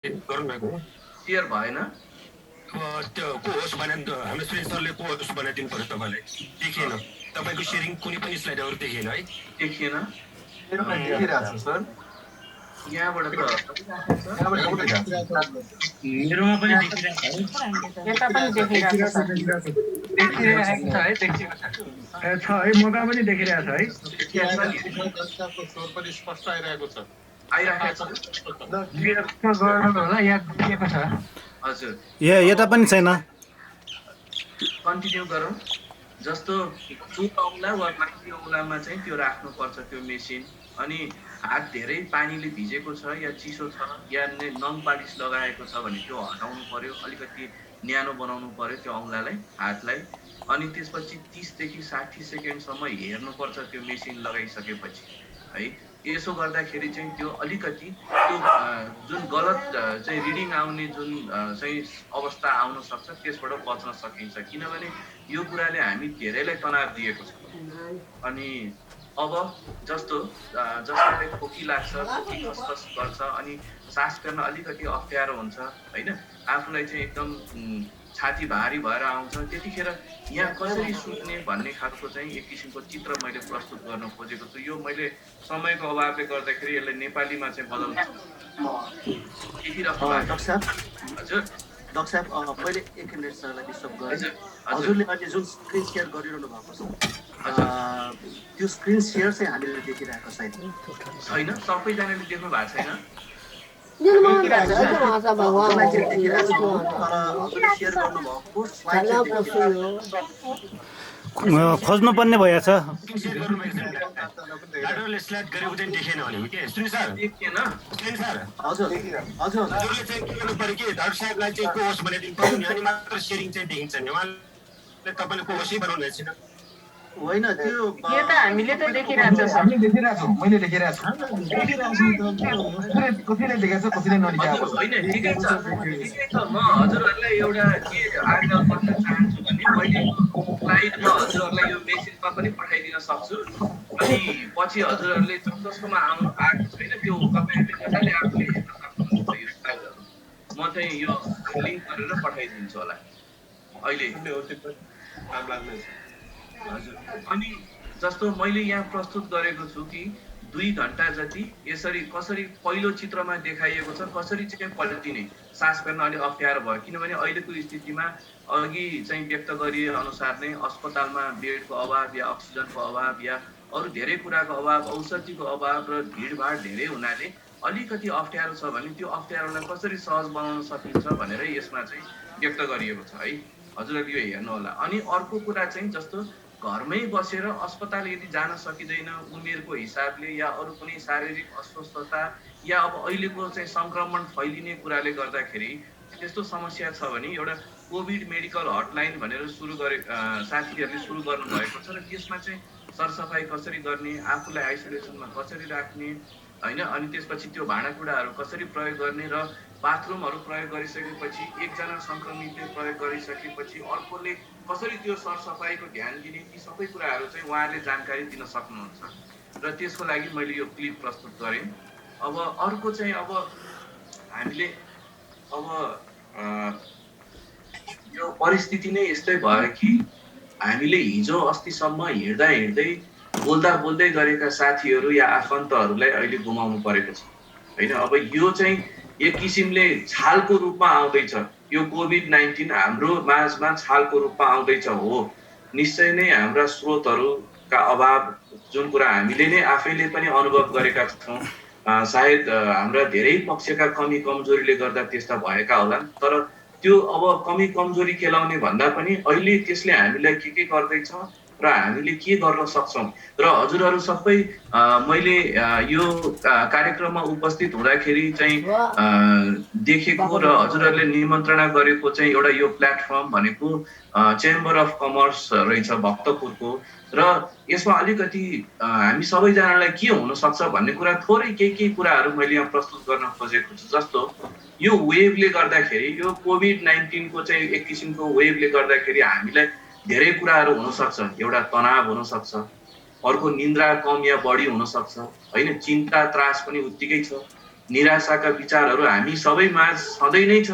गर्नुभएको हो। क्लियर भएन। त्यो को होस्ट भने हाम्रो सुरेश सरले को होस्ट बनाइदिनु पर्यो तपाईँलाई। देखिएन तपाईँको सेयरिङ कुनै पनि स्लाइडहरू देखिएन है। देखिएन मेरोमा देखिरहेको छ सर। यहाँबाट त मेरोमा पनि देखिरहेको यता पनि देखिरहेको छ है, मका पनि देखिरहेको छ है। स्वर पनि स्पष्ट आइरहेको छ। होला यहाँ दिएको छ। हजुर यता पनि छैन। कन्टिन्यू गरौँ। जस्तो 2 औँला वा माथि औँलामा चाहिँ त्यो राख्नुपर्छ त्यो मेसिन। अनि हात धेरै पानीले भिजेको छ या चिसो छ या नङ पालिस लगाएको छ भने त्यो हटाउनु पर्यो, अलिकति न्यानो बनाउनु पर्यो त्यो औँलालाई, हातलाई। अनि त्यसपछि 30 देखि 60 सेकेन्डसम्म हेर्नुपर्छ त्यो मेसिन लगाइसकेपछि है। यसो गर्दाखेरि चाहिँ त्यो अलिकति त्यो जुन गलत चाहिँ रिडिङ आउने जुन चाहिँ अवस्था आउन सक्छ त्यसबाट बच्न सकिन्छ। किनभने यो कुराले हामी धेरैलाई तनाव दिएको छ। अनि अब जसलाई खोकी लाग्छ, खोकी खसखस गर्छ, अनि सास फेर्न अलिकति अप्ठ्यारो हुन्छ होइन, आफूलाई चाहिँ एकदम छाती भारी भएर आउँछ, त्यतिखेर यहाँ कसरी सुत्ने भन्ने खालको चाहिँ एक किसिमको चित्र मैले प्रस्तुत गर्न खोजेको छु। यो मैले समयको अभावले गर्दाखेरि यसलाई नेपालीमा चाहिँ बदल्न देखिरहेको हजुर। डक्टर साहब मैले 1 मिनट सरलाई डिस्टर्ब गरेँ। हजुरले अहिले जुन स्क्रिन सेयर गरिरहनु भएको छ त्यो स्क्रिन सेयर चाहिँ हामीले देखिरहेको छैन। सबैजनाले देख्नु भएको छैन। खोज्नु पर्ने भएछ। डाक्टरले स्लाइड गरेको चाहिँ देखेन भने के सुनि सर देखिएन। हजुरले चाहिँ के गर्नु पर्यो कि डाक्टर साहबलाई चाहिँ को होस्ट बनाइदिनु पर्यो नि, अनि मात्र सेयरिङ चाहिँ देखिन्छ नि। उहाँले तपाईँले को होस्टै बनाउनु भएको छैन। होइन त्यो यो त हामीले त देखिरहेको छ। हामीले देखिरहेको छौँ, मैले देखिरहेको छु। कसैले देखाएको छ, कसैले नदेखाएको छ। होइन ठिकै छ, ठिकै छ। म हजुरहरूलाई एउटा के आग्रह गर्न चाहन्छु भने मैले स्लाइडमा हजुरहरूलाई यो मेसेजमा पनि पठाइदिन सक्छु। अनि पछि हजुरहरूले जसकोमा आउनु आएको छैन त्यो तपाईँहरूले कसैले आफूले हेर्न सक्नुहुन्छ यो स्लाइडहरू। म चाहिँ यो लिङ्क गरेर पठाइदिन्छु होला अहिले। हजुर। अनि जस्तो मैले यहाँ प्रस्तुत गरेको छु कि 2 घण्टा जति यसरी कसरी पहिलो चित्रमा देखाइएको छ कसरी चाहिँ पल्टिने, सास फेर्न अलिक अप्ठ्यारो भयो। किनभने अहिलेको स्थितिमा अघि चाहिँ व्यक्त गरिए अनुसार नै अस्पतालमा बेडको अभाव या अक्सिजनको अभाव या अरू धेरै कुराको अभाव, औषधिको अभाव र भिडभाड धेरै हुनाले अलिकति अप्ठ्यारो छ भने त्यो अप्ठ्यारोलाई कसरी सहज बनाउन सकिन्छ भनेर यसमा चाहिँ व्यक्त गरिएको छ है। हजुरहरूले यो हेर्नु होला। अनि अर्को कुरा चाहिँ जस्तो घरमै बसेर अस्पताल यदि जान सकिँदैन उमेरको हिसाबले या अरू कुनै शारीरिक अस्वस्थता या अब अहिलेको चाहिँ सङ्क्रमण फैलिने कुराले गर्दाखेरि त्यस्तो समस्या छ भने एउटा कोभिड मेडिकल हटलाइन भनेर सुरु गरे साथीहरूले सुरु गर्नुभएको छ। र त्यसमा चाहिँ सरसफाइ कसरी गर्ने, आफूलाई आइसोलेसनमा कसरी राख्ने होइन, अनि त्यसपछि त्यो भाँडाकुँडाहरू कसरी प्रयोग गर्ने र बाथरुमहरू प्रयोग गरिसकेपछि एकजना सङ्क्रमितले प्रयोग गरिसकेपछि अर्कोले कसरी त्यो सरसफाइको ध्यान दिने, ती सबै कुराहरू चाहिँ उहाँहरूले जानकारी दिन सक्नुहुन्छ। र त्यसको लागि मैले यो क्लिप प्रस्तुत गरेँ। अब अर्को चाहिँ अब हामीले अब यो परिस्थिति नै यस्तै भयो कि हामीले हिजो अस्तिसम्म हिँड्दा हिँड्दै बोल्दा बोल्दै गरेका साथीहरू या आफन्तहरूलाई अहिले गुमाउनु परेको छ होइन। अब यो चाहिँ एक किसिमले छालको रूपमा आउँदैछ। यो कोभिड-19 हाम्रो माझमा छालको रूपमा आउँदैछ हो। निश्चय नै हाम्रा स्रोतहरूका अभाव जुन कुरा हामीले नै आफैले पनि अनुभव गरेका छौँ, सायद हाम्रा धेरै पक्षका कमी कमजोरीले गर्दा त्यस्ता भएका होलान्। तर त्यो अब कमी कमजोरी खेलाउने भन्दा पनि अहिले त्यसले हामीलाई के गर्दैछ र हामीले के गर्न सक्छौँ। र हजुरहरू सबै मैले यो कार्यक्रममा उपस्थित हुँदाखेरि चाहिँ देखेको र हजुरहरूले निमन्त्रणा गरेको चाहिँ एउटा यो प्लेटफर्म भनेको चेम्बर अफ कमर्स रहेछ भक्तपुरको। र यसमा अलिकति हामी सबैजनालाई के हुनसक्छ भन्ने कुरा थोरै केही कुराहरू मैले यहाँ प्रस्तुत गर्न खोजेको छु। जस्तो यो वेभले गर्दाखेरि, यो कोभिड-19 को चाहिँ एक किसिमको वेभले गर्दाखेरि हामीलाई धेरै कुराहरू हुनसक्छ। एउटा तनाव हुनसक्छ, अर्को निन्द्रा कम या बढी हुनसक्छ होइन, चिन्ता त्रास पनि उत्तिकै छ, निराशाका विचारहरू हामी सबैमा सधैँ नै छ।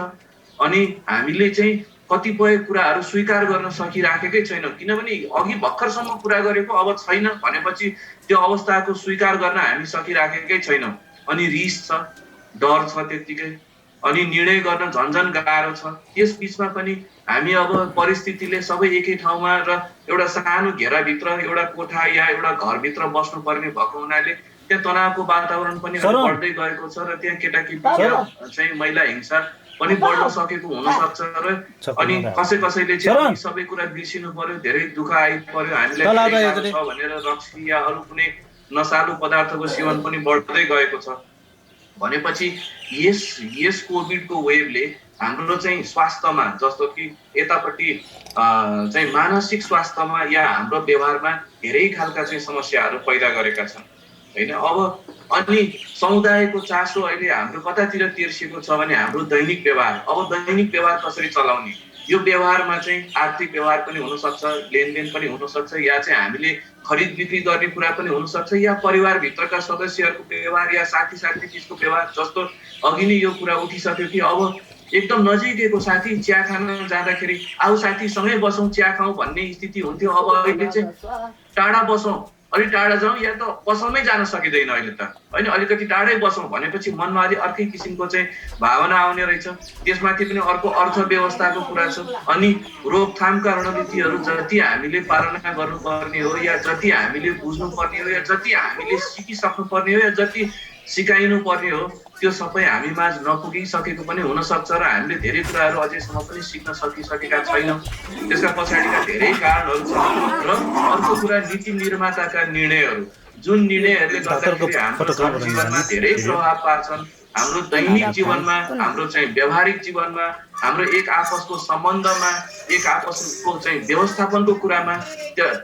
अनि हामीले चाहिँ कतिपय कुराहरू स्वीकार गर्न सकिराखेकै छैनौँ, किनभने अघि भर्खरसम्म कुरा गरेको अब छैन भनेपछि त्यो अवस्थाको स्वीकार गर्न हामी सकिराखेकै छैनौँ। अनि रिस छ, डर छ त्यत्तिकै, अनि निर्णय गर्न झन्झन गाह्रो छ। त्यस बिचमा पनि हामी अब परिस्थितिले सबै एकै ठाउँमा र एउटा सानो घेराभित्र एउटा कोठा या एउटा घरभित्र बस्नुपर्ने भएको हुनाले त्यहाँ तनावको वातावरण पनि बढ्दै गएको छ र त्यहाँ केटाकेटी चाहिँ महिला हिंसा पनि बढ्न सकेको हुनसक्छ र अनि कसैले चाहिँ सबै कुरा बिर्सिनु पर्यो, धेरै दुःख आइपर्यो, हामीलाई भनेर रक्सी या अरू कुनै नशालु पदार्थको सेवन पनि बढ्दै गएको छ भनेपछि यस कोभिडको वेभले हाम्रो चाहिँ स्वास्थ्यमा, जस्तो कि यतापट्टि चाहिँ मानसिक स्वास्थ्यमा या हाम्रो व्यवहारमा धेरै खालका चाहिँ समस्याहरू पैदा गरेका छन् हैन। अब अनि समुदायको चासो अहिले हाम्रो कतातिर तिर्सिएको छ भने हाम्रो दैनिक व्यवहार। अब दैनिक व्यवहार कसरी चलाउने, यो व्यवहारमा चाहिँ आर्थिक व्यवहार पनि हुनसक्छ, लेनदेन पनि हुनसक्छ, या चाहिँ हामीले खरिद बिक्री गर्ने कुरा पनि हुनसक्छ, या परिवारभित्रका सदस्यहरूको व्यवहार या साथी बिचको व्यवहार। जस्तो अघि नै यो कुरा उठिसक्यो कि अब एकदम नजिकैको साथी चिया खान जाँदाखेरि आऊ साथी सँगै बसौँ चिया खाउँ भन्ने स्थिति हुन्थ्यो। अब अहिले चाहिँ टाढा बसौँ, अलिक टाढा जाउँ या त पसलमै जान सकिँदैन अहिले त होइन, अलिकति टाढै बसौँ भनेपछि मनमा अलिक अर्कै किसिमको चाहिँ भावना आउने रहेछ। त्यसमाथि पनि अर्को अर्थव्यवस्थाको कुरा छ। अनि रोकथामका रणनीतिहरू जति हामीले पालना गर्नुपर्ने हो या जति हामीले बुझ्नुपर्ने हो या जति हामीले सिकिसक्नुपर्ने हो या जति सिकाइनु पर्ने हो त्यो सबै हामीमा नपुगिसकेको पनि हुनसक्छ र हामीले धेरै कुराहरू अझैसम्म पनि सिक्न सकिसकेका छैनौँ। त्यसका पछाडिका धेरै कारणहरू छन्। र अर्को कुरा नीति निर्माताका निर्णयहरू, जुन निर्णयहरूले गर्दाखेरि हाम्रो जीवनमा धेरै प्रभाव पार्छन्, हाम्रो दैनिक जीवनमा, हाम्रो चाहिँ व्यावहारिक जीवनमा, हाम्रो एक आपसको सम्बन्धमा, एक आपसको चाहिँ व्यवस्थापनको कुरामा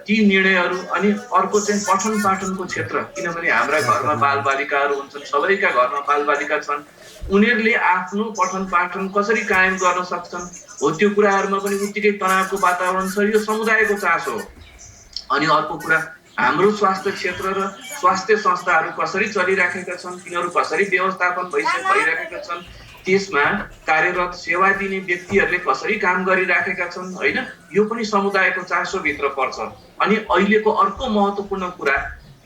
ती निर्णयहरू। अनि अर्को चाहिँ पठन पाठनको क्षेत्र, किनभने हाम्रा घरमा बालबालिकाहरू हुन्छन्, सबैका घरमा बालबालिका छन्, उनीहरूले आफ्नो पठन पाठन कसरी कायम गर्न सक्छन् हो त्यो कुराहरूमा पनि उत्तिकै तनावको वातावरण छ। यो समुदायको चासो हो। अनि अर्को कुरा हाम्रो स्वास्थ्य क्षेत्र र स्वास्थ्य संस्थाहरू कसरी चलिराखेका छन्, तिनीहरू कसरी व्यवस्थापन भइराखेका छन्, त्यसमा कार्यरत सेवा दिने व्यक्तिहरूले कसरी काम गरिराखेका छन् होइन, यो पनि समुदायको चासोभित्र पर्छ। अनि अहिलेको अर्को महत्त्वपूर्ण कुरा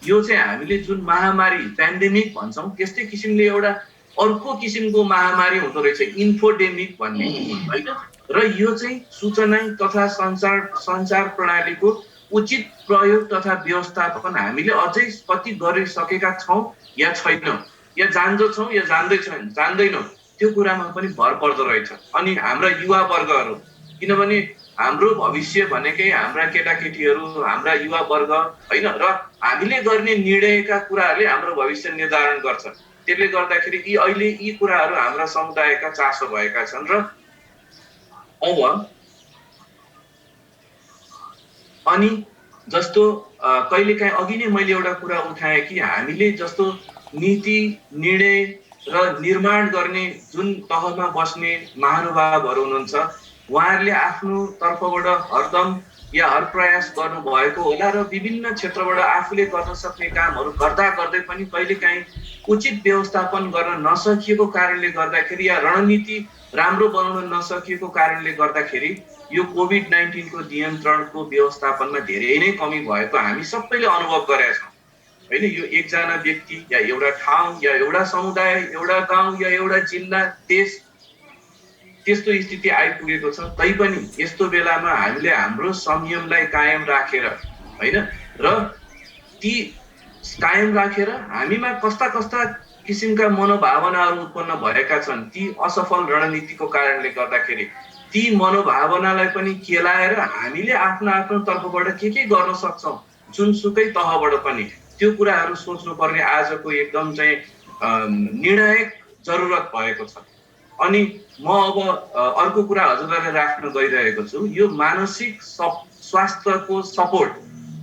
यो चाहिँ हामीले जुन महामारी पेन्डेमिक भन्छौँ त्यस्तै किसिमले एउटा अर्को किसिमको महामारी हुँदो रहेछ, इन्फोडेमिक भन्ने होइन। र यो चाहिँ सूचना तथा सञ्चार प्रणालीको उचित प्रयोग तथा व्यवस्थापन हामीले अझै कति गरिसकेका छौँ या छैनौँ, या जान्दछौँ या जान्दैनौँ, त्यो कुरामा पनि भर पर्दो रहेछ। अनि हाम्रा युवा वर्गहरू, किनभने हाम्रो भविष्य भनेकै हाम्रा केटाकेटीहरू, हाम्रा युवा वर्ग होइन, र हामीले गर्ने निर्णयका कुराहरूले हाम्रो भविष्य निर्धारण गर्छ। त्यसले गर्दाखेरि अहिले यी कुराहरू हाम्रा समुदायका चासो भएका छन्। र अब अनि जस्तो कहिलेकाहीँ अघि नै मैले एउटा कुरा उठाएँ कि हामीले जस्तो नीति निर्णय र निर्माण गर्ने जुन तहमा बस्ने महानुभावहरू हुनुहुन्छ, उहाँहरूले आफ्नो तर्फबाट हरदम या हर प्रयास गर्नुभएको होला र विभिन्न क्षेत्रबाट आफूले गर्न सक्ने कामहरू गर्दै पनि कहिलेकाहीँ उचित व्यवस्थापन गर्न नसकिएको कारणले गर्दाखेरि या रणनीति राम्रो बनाउन नसकिएको कारणले गर्दाखेरि यो कोभिड-19 को नियन्त्रणको व्यवस्थापनमा धेरै नै कमी भएको हामी सबैले अनुभव गरेका छौँ होइन। यो एकजना व्यक्ति या एउटा ठाउँ या एउटा समुदाय, एउटा गाउँ या एउटा जिल्ला, देश, त्यस्तो स्थिति आइपुगेको छ। तैपनि यस्तो बेलामा हामीले हाम्रो संयमलाई कायम राखेर होइन, र ती कायम राखेर हामीमा कस्ता किसिमका मनोभावनाहरू उत्पन्न भएका छन्, ती असफल रणनीतिको कारणले गर्दाखेरि ती मनोभावनालाई पनि केलाएर हामीले आफ्नो तर्फबाट के गर्न सक्छौँ, जुनसुकै तहबाट पनि त्यो कुराहरू सोच्नुपर्ने आजको एकदम चाहिँ निर्णायक जरुरत भएको छ। अनि म अब अर्को कुरा हजुरलाई राख्न गइरहेको छु, यो मानसिक स्वास्थ्यको सपोर्ट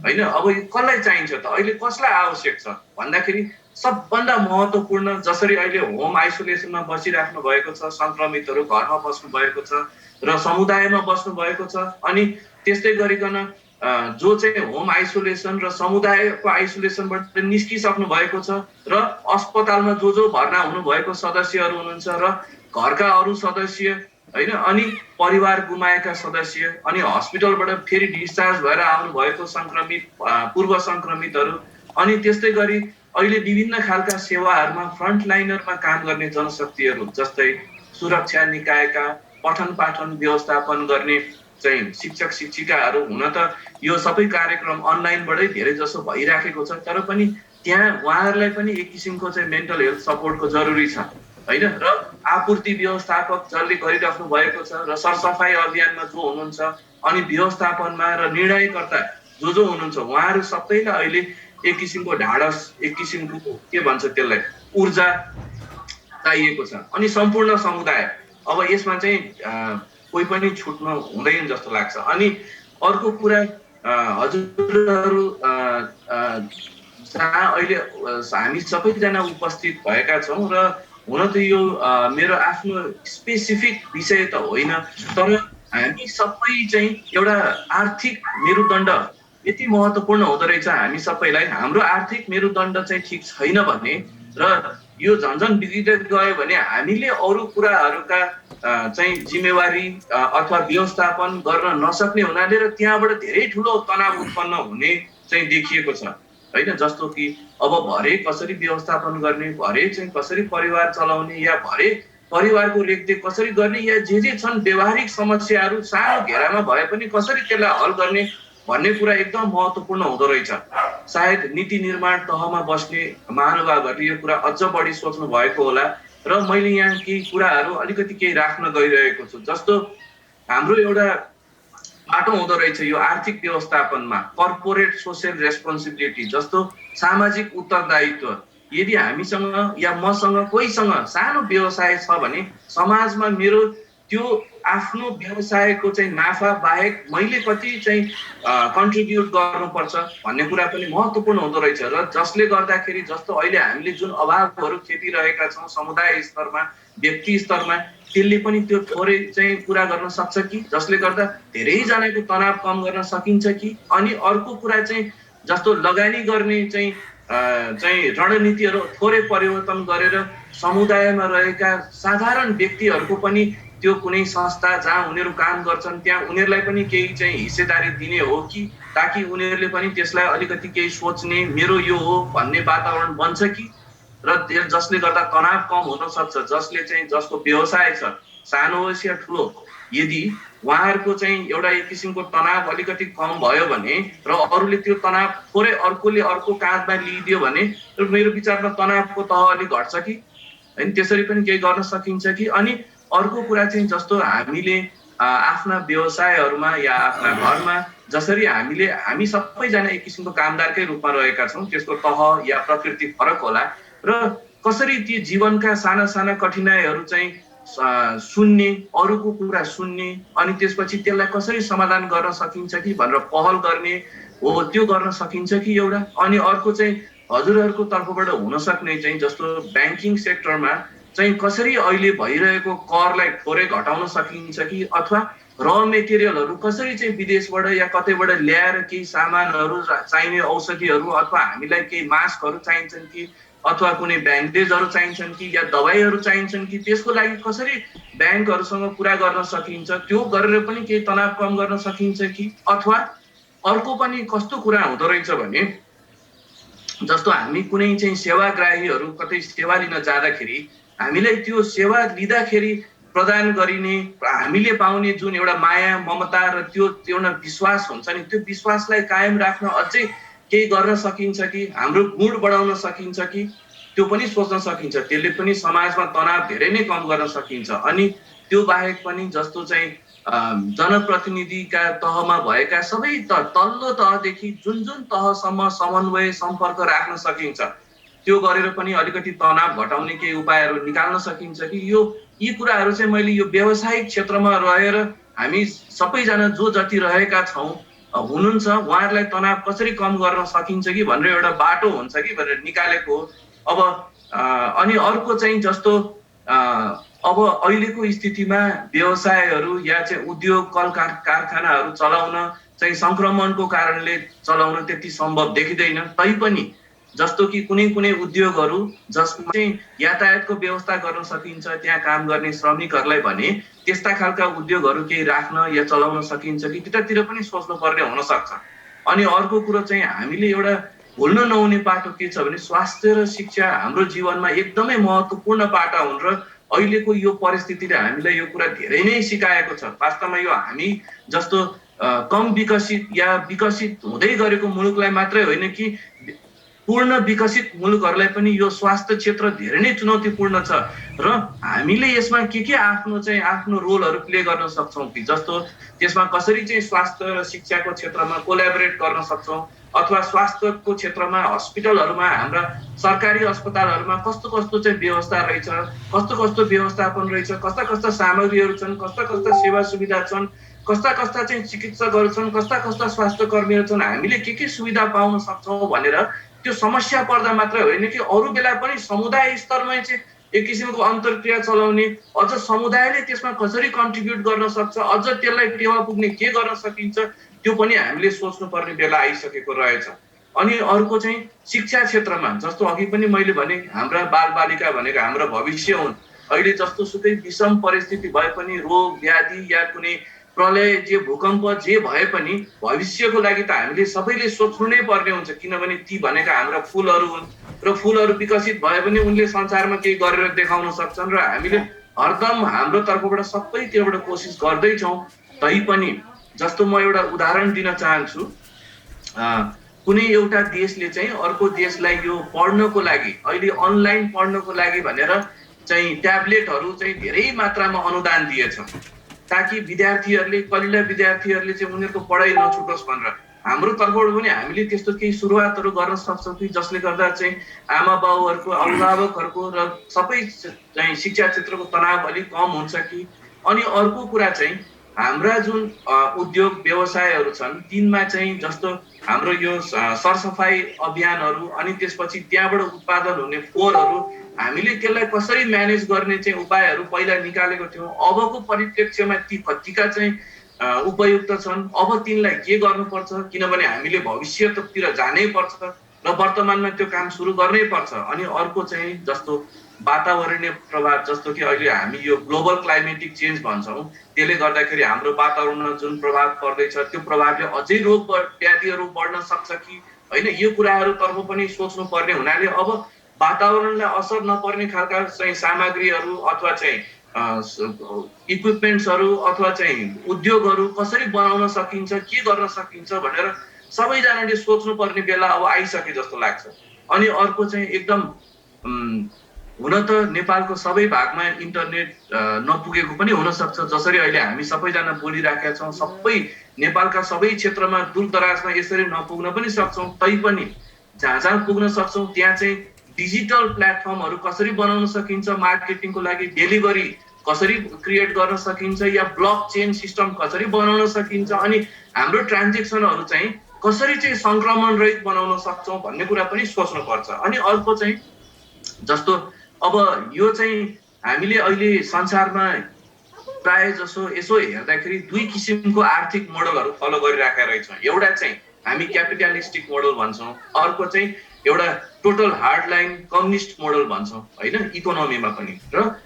होइन। अब यो कसलाई चाहिन्छ त, अहिले कसलाई आवश्यक छ भन्दाखेरि सबभन्दा महत्त्वपूर्ण, जसरी अहिले होम आइसोलेसनमा बसिराख्नु भएको छ, सङ्क्रमितहरू घरमा बस्नु भएको छ र समुदायमा बस्नु भएको छ, अनि त्यस्तै गरिकन जो चाहिँ होम आइसोलेसन र समुदायको आइसोलेसनबाट निस्किसक्नु भएको छ र अस्पतालमा जो भर्ना हुनुभएको सदस्यहरू हुनुहुन्छ र घरका अरू सदस्य होइन अनि परिवार गुमाएका सदस्य अनि हस्पिटलबाट फेरि डिस्चार्ज भएर आउनुभएको सङ्क्रमित पूर्व सङ्क्रमितहरू अनि त्यस्तै गरी अहिले विभिन्न खालका सेवाहरूमा फ्रन्ट लाइनरमा काम गर्ने जनशक्तिहरू जस्तै सुरक्षा निकायका पठन पाठन व्यवस्थापन गर्ने चाहिँ शिक्षक शिक्षिकाहरू हुन त यो सबै कार्यक्रम अनलाइनबाटै धेरै जसो भइराखेको छ तर पनि त्यहाँ उहाँहरूलाई पनि एक किसिमको चाहिँ मेन्टल हेल्थ सपोर्टको जरुरी छ होइन र आपूर्ति व्यवस्थापक जसले गरिराख्नु भएको छ र सरसफाइ अभियानमा जो हुनुहुन्छ अनि व्यवस्थापनमा र निर्णयकर्ता जो हुनुहुन्छ उहाँहरू सबैलाई अहिले एक किसिमको ढाडस एक किसिमको के भन्छ त्यसलाई ऊर्जा चाहिएको छ अनि सम्पूर्ण समुदाय अब यसमा चाहिँ कोही पनि छुट्न हुँदैन जस्तो लाग्छ अनि अर्को कुरा हजुरहरू जहाँ अहिले हामी सबैजना उपस्थित भएका छौँ र हुन त यो मेरो आफ्नो स्पेसिफिक विषय त होइन तर हामी सबै चाहिँ एउटा आर्थिक मेरुदण्ड यति महत्त्वपूर्ण हुँदो रहेछ हामी सबैलाई हाम्रो आर्थिक मेरुदण्ड चाहिँ ठिक छैन भने र यो झन्झन बिग्रिँदै गयो भने हामीले अरू कुराहरूका चाहिँ जिम्मेवारी अथवा व्यवस्थापन गर्न नसक्ने हुनाले र त्यहाँबाट धेरै ठुलो तनाव उत्पन्न हुने चाहिँ देखिएको छ होइन जस्तो कि अब भरे कसरी व्यवस्थापन गर्ने भरे चाहिँ कसरी परिवार चलाउने या भरे परिवारको रेखदेख कसरी गर्ने या जे छन् व्यवहारिक समस्याहरू सानो घेरामा भए पनि कसरी त्यसलाई हल गर्ने भन्ने कुरा एकदम महत्त्वपूर्ण हुँदो रहेछ सायद नीति निर्माण तहमा बस्ने महानुभावहरूले यो कुरा अझ बढी सोच्नु भएको होला र मैले यहाँ केही कुराहरू अलिकति केही राख्न गइरहेको छु जस्तो हाम्रो एउटा बाटो हुँदो रहेछ यो आर्थिक व्यवस्थापनमा कर्पोरेट सोसियल रेस्पोन्सिबिलिटी जस्तो सामाजिक उत्तरदायित्व यदि हामीसँग या मसँग कोहीसँग सानो व्यवसाय छ भने समाजमा मेरो त्यो आफ्नो व्यवसायको चाहिँ नाफा बाहेक मैले कति चाहिँ कन्ट्रिब्युट गर्नुपर्छ भन्ने कुरा पनि महत्त्वपूर्ण हुँदो रहेछ र जसले गर्दाखेरि जस्तो अहिले हामीले जुन अभावहरू खेपिरहेका छौँ समुदाय स्तरमा व्यक्ति स्तरमा त्यसले पनि त्यो थोरै चाहिँ पुरा गर्न सक्छ कि जसले गर्दा धेरैजनाको तनाव कम गर्न सकिन्छ कि अनि अर्को कुरा चाहिँ जस्तो लगानी गर्ने चाहिँ रणनीतिहरू थोरै परिवर्तन गरेर समुदायमा रहेका साधारण व्यक्तिहरूको पनि त्यो कुनै संस्था जहाँ उनीहरू काम गर्छन् त्यहाँ उनीहरूलाई पनि केही चाहिँ हिस्सेदारी दिने हो कि ताकि उनीहरूले पनि त्यसलाई अलिकति केही सोच्ने मेरो यो हो भन्ने वातावरण बन्छ कि र जसले गर्दा तनाव कम हुन सक्छ जसले चाहिँ जसको व्यवसाय छ सानो होस् या ठुलो यदि उहाँहरूको चाहिँ एउटा एक किसिमको तनाव अलिकति कम भयो भने र अरूले त्यो तनाव थोरै अर्कोले अर्को काँधमा लिइदियो भने मेरो विचारमा तनावको तह अलिक घट्छ कि होइन त्यसरी पनि केही गर्न सकिन्छ कि अनि अर्को कुरा चाहिँ जस्तो हामीले आफ्ना व्यवसायहरूमा या आफ्ना घरमा जसरी हामी सबैजना एक किसिमको कामदारकै रूपमा रहेका छौँ त्यसको तह या प्रकृति फरक होला र कसरी ती जीवनका साना साना कठिनाइहरू चाहिँ सुन्ने अरूको कुरा सुन्ने अनि त्यसपछि त्यसलाई कसरी समाधान गर्न सकिन्छ कि भनेर पहल गर्ने हो त्यो गर्न सकिन्छ कि एउटा अनि अर्को चाहिँ हजुरहरूको तर्फबाट हुन सक्ने चाहिँ जस्तो ब्याङ्किङ सेक्टरमा चाहिँ कसरी अहिले भइरहेको करलाई थोरै घटाउन सकिन्छ कि अथवा र मेटेरियलहरू कसरी चाहिँ विदेशबाट या कतैबाट ल्याएर केही सामानहरू चाहिने औषधिहरू अथवा हामीलाई केही मास्कहरू चाहिन्छन् कि अथवा कुनै ब्यान्डेजहरू चाहिन्छन् कि या दबाईहरू चाहिन्छन् कि त्यसको लागि कसरी ब्याङ्कहरूसँग कुरा गर्न सकिन्छ त्यो गरेर पनि केही तनाव कम गर्न सकिन्छ कि अथवा अर्को पनि कस्तो कुरा हुँदो रहेछ भने जस्तो हामी कुनै चाहिँ सेवाग्राहीहरू कतै सेवा लिन जाँदाखेरि हामीलाई त्यो सेवा लिँदाखेरि प्रदान गरिने हामीले पाउने जुन एउटा माया ममता र त्यो एउटा विश्वास हुन्छ नि त्यो विश्वासलाई कायम राख्न अझै केही गर्न सकिन्छ कि हाम्रो गुण बढाउन सकिन्छ कि त्यो पनि सोच्न सकिन्छ त्यसले पनि समाजमा तनाव धेरै नै कम गर्न सकिन्छ अनि त्यो बाहेक पनि जस्तो चाहिँ जनप्रतिनिधिका तहमा भएका सबै तल्लो तहदेखि जुन तहसम्म समन्वय सम्पर्क राख्न सकिन्छ त्यो गरेर पनि अलिकति तनाव घटाउने केही उपायहरू निकाल्न सकिन्छ कि यी कुराहरू चाहिँ मैले यो व्यावसायिक क्षेत्रमा रहेर हामी सबैजना जो जति रहेका छौँ हुनुहुन्छ उहाँहरूलाई तनाव कसरी कम गर्न सकिन्छ कि भनेर एउटा बाटो हुन्छ कि भनेर निकालेको अब अनि अर्को चाहिँ जस्तो अब अहिलेको स्थितिमा व्यवसायहरू या चाहिँ उद्योग कल कारखानाहरू चलाउन चाहिँ संक्रमणको कारणले चलाउन त्यति सम्भव देखिँदैन। तैपनि जस्तो कि कुनै कुनै उद्योगहरू जसमा चाहिँ यातायातको व्यवस्था गर्न सकिन्छ, त्यहाँ काम गर्ने श्रमिकहरूलाई भने त्यस्ता खालका उद्योगहरू केही राख्न या चलाउन सकिन्छ कि त्यतातिर पनि सोच्नु पर्ने हुन सक्छ। अनि अर्को कुरो चाहिँ हामीले एउटा भुल्न नहुने पाटो के छ भने स्वास्थ्य र शिक्षा हाम्रो जीवनमा एकदमै महत्त्वपूर्ण पाटा हुन् र अहिलेको यो परिस्थितिले हामीलाई यो कुरा धेरै नै सिकाएको छ। वास्तवमा यो हामी जस्तो कम विकसित या विकसित हुँदै गरेको मुलुकलाई मात्रै होइन कि पूर्ण विकसित मुलुकहरूलाई पनि यो स्वास्थ्य क्षेत्र धेरै नै चुनौतीपूर्ण छ र हामीले यसमा के आफ्नो रोलहरू प्ले गर्न सक्छौँ कि जस्तो त्यसमा कसरी चाहिँ स्वास्थ्य र शिक्षाको क्षेत्रमा कोल्याबोरेट गर्न सक्छौँ अथवा स्वास्थ्यको क्षेत्रमा हस्पिटलहरूमा हाम्रा सरकारी अस्पतालहरूमा कस्तो कस्तो चाहिँ व्यवस्था रहेछ, कस्तो कस्तो व्यवस्थापन रहेछ, कस्ता कस्ता सामग्रीहरू छन्, कस्ता कस्ता सेवा सुविधा छन्, कस्ता कस्ता चाहिँ चिकित्सकहरू छन्, कस्ता कस्ता स्वास्थ्य कर्मीहरू छन्, हामीले के सुविधा पाउन सक्छौँ भनेर त्यो समस्या पर्दा मात्रै होइन कि अरू बेला पनि समुदाय स्तरमै चाहिँ एक किसिमको अन्तर्क्रिया चलाउने, अझ समुदायले त्यसमा कसरी कन्ट्रिब्युट गर्न सक्छ, अझ त्यसलाई टेवा पुग्ने के गर्न सकिन्छ, त्यो पनि हामीले सोच्नुपर्ने बेला आइसकेको रहेछ। अनि अर्को चाहिँ शिक्षा क्षेत्रमा जस्तो अघि पनि मैले भने हाम्रा बालबालिका भनेको हाम्रो भविष्य हुन्। अहिले जस्तो सुकै विषम परिस्थिति भए पनि रोग व्याधि या कुनै प्रलय जे भूकम्प जे भए पनि भविष्यको लागि त हामीले सबैले सोच्नु नै पर्ने हुन्छ, किनभने ती भनेका हाम्रा फुलहरू हुन् र फुलहरू विकसित भए पनि उनले संसारमा केही गरेर देखाउन सक्छन् र हामीले हरदम हाम्रो तर्फबाट सबैतिरबाट कोसिस गर्दैछौँ। तैपनि जस्तो म एउटा उदाहरण दिन चाहन्छु, कुनै एउटा देशले चाहिँ अर्को देशलाई यो पढ्नको लागि अहिले अनलाइन पढ्नको लागि भनेर चाहिँ ट्याब्लेटहरू चाहिँ धेरै मात्रामा अनुदान दिएछ ताकि विद्यार्थीहरूले कलिला विद्यार्थीहरूले चाहिँ उनीहरूको पढाइ नछुटोस् भनेर। हाम्रो तर्फबाट पनि हामीले त्यस्तो केही सुरुवातहरू गर्न सक्छौँ कि जसले गर्दा चाहिँ आमा बाउहरूको अभिभावकहरूको र सबै चाहिँ शिक्षा क्षेत्रको तनाव अलिक कम हुन्छ कि। अनि अर्को कुरा चाहिँ हाम्रा जुन उद्योग व्यवसायहरू छन् तिनमा चाहिँ जस्तो हाम्रो यो सरसफाइ अभियानहरू अनि त्यसपछि त्यहाँबाट उत्पादन हुने फोहोरहरू हामीले त्यसलाई कसरी म्यानेज गर्ने चाहिँ उपायहरू पहिला निकालेको थियौँ। अबको परिप्रेक्ष्यमा ती कतिका चाहिँ उपयुक्त छन्, अब तिनलाई के गर्नुपर्छ, किनभने हामीले भविष्यतिर जानै पर्छ र वर्तमानमा त्यो काम सुरु गर्नै पर्छ। अनि अर्को चाहिँ जस्तो वातावरणीय प्रभाव, जस्तो कि अहिले हामी यो ग्लोबल क्लाइमेटिक चेन्ज भन्छौँ, त्यसले गर्दाखेरि हाम्रो वातावरणमा जुन प्रभाव पर्दैछ त्यो प्रभावले अझै रोग व्याधिहरू बढ्न सक्छ कि होइन, यो कुराहरूतर्फ पनि सोच्नु पर्ने हुनाले अब वातावरणलाई असर नपर्ने खालका चाहिँ सामग्रीहरू अथवा चाहिँ इक्विपमेन्ट्सहरू अथवा चाहिँ उद्योगहरू कसरी बनाउन सकिन्छ, के गर्न सकिन्छ भनेर सबैजनाले सोच्नु पर्ने बेला अब आइसके जस्तो लाग्छ। अनि अर्को चाहिँ एकदम हुन त नेपालको सबै भागमा इन्टरनेट नपुगेको पनि हुनसक्छ, जसरी अहिले हामी सबैजना बोलिराखेका छौँ, सबै नेपालका सबै क्षेत्रमा दूरदराजमा यसरी नपुग्न पनि सक्छौँ। तैपनि जहाँ जहाँ पुग्न सक्छौँ त्यहाँ चाहिँ डिजिटल प्लेटफर्महरू कसरी बनाउन सकिन्छ, मार्केटिङको लागि डेलिभरी कसरी क्रिएट गर्न सकिन्छ या ब्लक चेन सिस्टम कसरी बनाउन सकिन्छ, अनि हाम्रो ट्रान्जेक्सनहरू चाहिँ कसरी चाहिँ सङ्क्रमण रहित बनाउन सक्छौँ भन्ने कुरा पनि सोच्नुपर्छ। अनि अर्को चाहिँ जस्तो अब यो चाहिँ हामीले अहिले संसारमा प्राय जसो यसो हेर्दाखेरि दुई किसिमको आर्थिक मोडलहरू फलो गरिराखेका रहेछौँ। एउटा चाहिँ हामी क्यापिटलिस्टिक मोडल भन्छौँ, अर्को चाहिँ एउटा टोटल हार्डलाइन कम्युनिस्ट मोडल भन्छौँ होइन, इकोनोमीमा पनि। र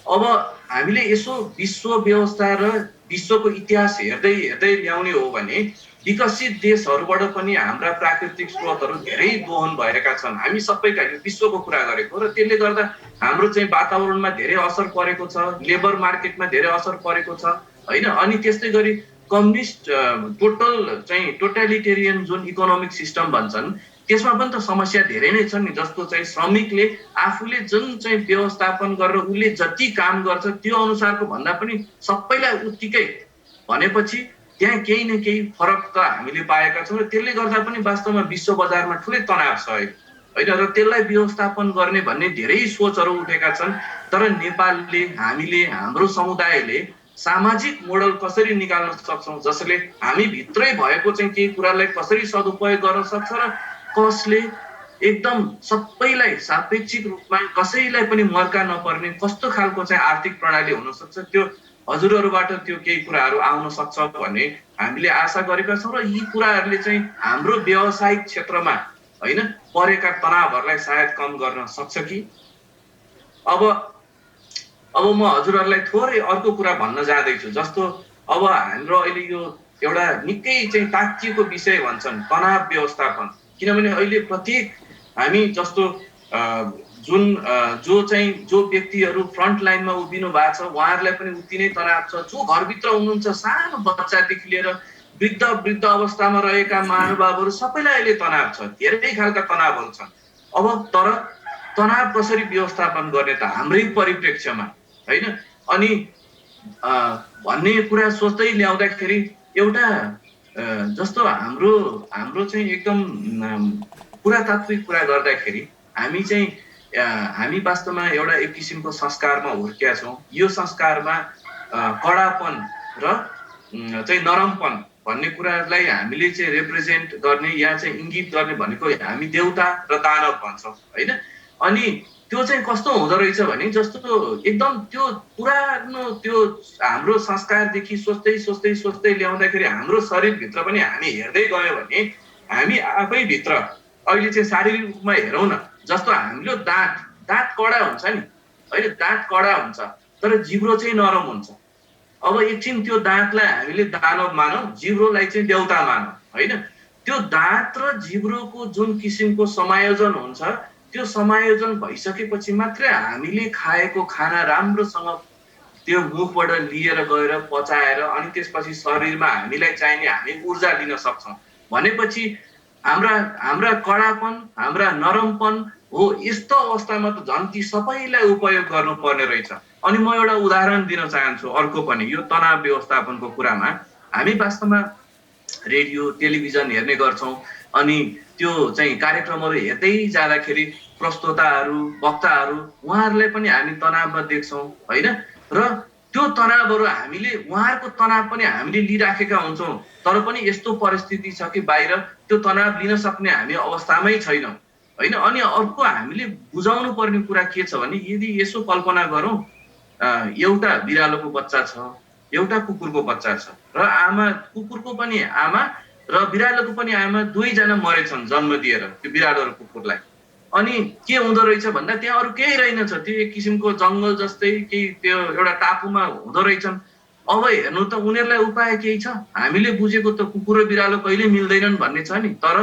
अब हामीले यसो विश्व व्यवस्था र विश्वको इतिहास हेर्दै हेर्दै ल्याउने हो भने विकसित देशहरूबाट पनि हाम्रा प्राकृतिक स्रोतहरू धेरै दोहन भएका छन्। हामी सबैका यो विश्वको कुरा गरेको र त्यसले गर्दा हाम्रो चाहिँ वातावरणमा धेरै असर परेको छ, लेबर मार्केटमा धेरै असर परेको छ होइन। अनि त्यस्तै गरी कम्युनिस्ट टोटलिटेरियन जुन इकोनोमिक सिस्टम भन्छन् त्यसमा पनि त समस्या धेरै नै छन् नि। जस्तो चाहिँ श्रमिकले आफूले जुन चाहिँ व्यवस्थापन गरेर उसले जति काम गर्छ त्यो अनुसारको भन्दा पनि सबैलाई उत्तिकै भनेपछि त्यहाँ केही न केही फरक त हामीले पाएका छौँ र त्यसले गर्दा पनि वास्तवमा विश्व बजारमा ठुलै तनाव छ होइन। र त्यसलाई व्यवस्थापन गर्ने भन्ने धेरै सोचहरू उठेका छन्। तर नेपालले हामीले हाम्रो समुदायले सामाजिक मोडल कसरी निकाल्न सक्छौँ जसले हामी भित्रै भएको चाहिँ केही कुरालाई कसरी सदुपयोग गर्न सक्छ र कसले एकदम सबैलाई सापेक्षिक रूपमा कसैलाई पनि मर्का नपर्ने कस्तो खालको चाहिँ आर्थिक प्रणाली हुन सक्छ त्यो हजुरहरूबाट त्यो केही कुराहरू आउन सक्छ भन्ने हामीले आशा गरेका छौँ र यी कुराहरूले चाहिँ हाम्रो व्यावसायिक क्षेत्रमा हैन परेका तनावहरूलाई सायद कम गर्न सक्छ कि अब म हजुरहरूलाई थोरै अर्को कुरा भन्न जाँदैछु जस्तो अब हाम्रो अहिले यो एउटा निकै चाहिँ ताकिएको विषय भन्छन् तनाव व्यवस्थापन किनभने अहिले प्रत्येक हामी जस्तो जो व्यक्तिहरू फ्रन्ट लाइनमा उभिनु भएको छ उहाँहरूलाई पनि उति नै तनाव छ जो घरभित्र हुनुहुन्छ सानो बच्चादेखि लिएर वृद्ध अवस्थामा रहेका महानुभावहरू सबैलाई अहिले तनाव छ धेरै खालका तनावहरू छन् अब तर तनाव कसरी व्यवस्थापन गर्ने त हाम्रै परिप्रेक्ष्यमा हैन अनि भन्ने कुरा सोच्दै ल्याउँदाखेरि एउटा जस्तो हाम्रो चाहिँ एकदम पुरातात्विक कुरा गर्दाखेरि हामी वास्तवमा एउटा एक किसिमको संस्कारमा हुर्किया छौँ यो संस्कारमा कडापन र चाहिँ नरमपन भन्ने कुरालाई हामीले चाहिँ रिप्रेजेन्ट गर्ने या चाहिँ इङ्गित गर्ने भनेको हामी देउता र दानव भन्छौँ हैन अनि त्यो चाहिँ कस्तो हुँदो रहेछ भने जस्तो एकदम त्यो पुरानो त्यो हाम्रो संस्कारदेखि सोच्दै ल्याउँदाखेरि हाम्रो शरीरभित्र पनि हामी हेर्दै गयो भने हामी आफै भित्र अहिले चाहिँ शारीरिक रूपमा हेरौँ न जस्तो हाम्रो दाँत कडा हुन्छ नि होइन दाँत कडा हुन्छ तर जिब्रो चाहिँ नरम हुन्छ अब एकछिन त्यो दाँतलाई हामीले दानव मानौँ जिब्रोलाई चाहिँ देउता मानौँ होइन त्यो दाँत र जिब्रोको जुन किसिमको समायोजन हुन्छ त्यो समायोजन भइसकेपछि मात्रै हामीले खाएको खाना राम्रोसँग त्यो मुखबाट लिएर गएर पचाएर अनि त्यसपछि शरीरमा हामीलाई चाहिने हामी ऊर्जा लिन सक्छौँ भनेपछि हाम्रा कडापन हाम्रा नरमपन हो यस्तो अवस्थामा त झन् ती सबैलाई उपयोग गर्नुपर्ने रहेछ अनि म एउटा उदाहरण दिन चाहन्छु अर्को पनि यो तनाव व्यवस्थापनको कुरामा हामी वास्तवमा रेडियो टेलिभिजन हेर्ने गर्छौँ अनि त्यो चाहिँ कार्यक्रमहरू हेर्दै जाँदाखेरि प्रस्तोताहरू वक्ताहरू उहाँहरूलाई पनि हामी तनावमा देख्छौँ होइन र त्यो तनावहरू हामीले उहाँहरूको तनाव पनि हामीले लिइराखेका हुन्छौँ तर पनि यस्तो परिस्थिति छ कि बाहिर त्यो तनाव लिन सक्ने हामी अवस्थामै छैनौँ होइन अनि अर्को हामीले बुझाउनु पर्ने कुरा के छ भने यदि यसो कल्पना गरौँ एउटा बिरालोको बच्चा छ एउटा कुकुरको बच्चा छ र कुकुरको पनि आमा र बिरालोको पनि आमा दुईजना मरेछन् जन्म दिएर त्यो बिरालो र कुकुरलाई अनि के हुँदो रहेछ भन्दा त्यहाँ अरू केही रहेनछ त्यो एक किसिमको जङ्गल जस्तै केही त्यो एउटा टापुमा हुँदो रहेछन् अब हेर्नु त उनीहरूलाई उपाय केही छ हामीले बुझेको त कुकुर र बिरालो कहिले मिल्दैनन् भन्ने छ नि तर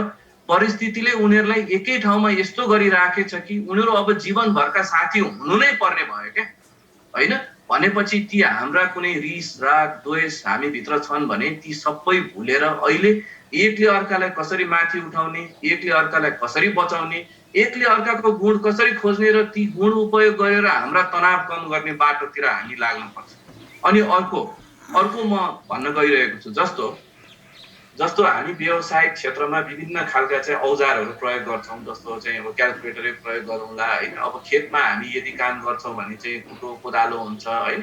परिस्थितिले उनीहरूलाई एकै ठाउँमा यस्तो गरिराखेछ कि उनीहरू अब जीवनभरका साथी हुनु नै पर्ने भयो क्या होइन भनेपछि ती हाम्रा कुनै रिस राग द्वेष हामीभित्र छन् भने ती सबै भुलेर अहिले एकले अर्कालाई कसरी माथि उठाउने एकले अर्कालाई कसरी बचाउने एकले अर्काको गुण कसरी खोज्ने र ती गुण उपयोग गरेर हाम्रा तनाव कम गर्ने बाटोतिर हामी लाग्नुपर्छ अनि अर्को म भन्न गइरहेको छु जस्तो हामी व्यावसायिक क्षेत्रमा विभिन्न खालका चाहिँ औजारहरू प्रयोग गर्छौँ जस्तो चाहिँ अब क्यालकुलेटरै प्रयोग गरौँला होइन अब खेतमा हामी यदि काम गर्छौँ भने चाहिँ कुटो कोदालो हुन्छ होइन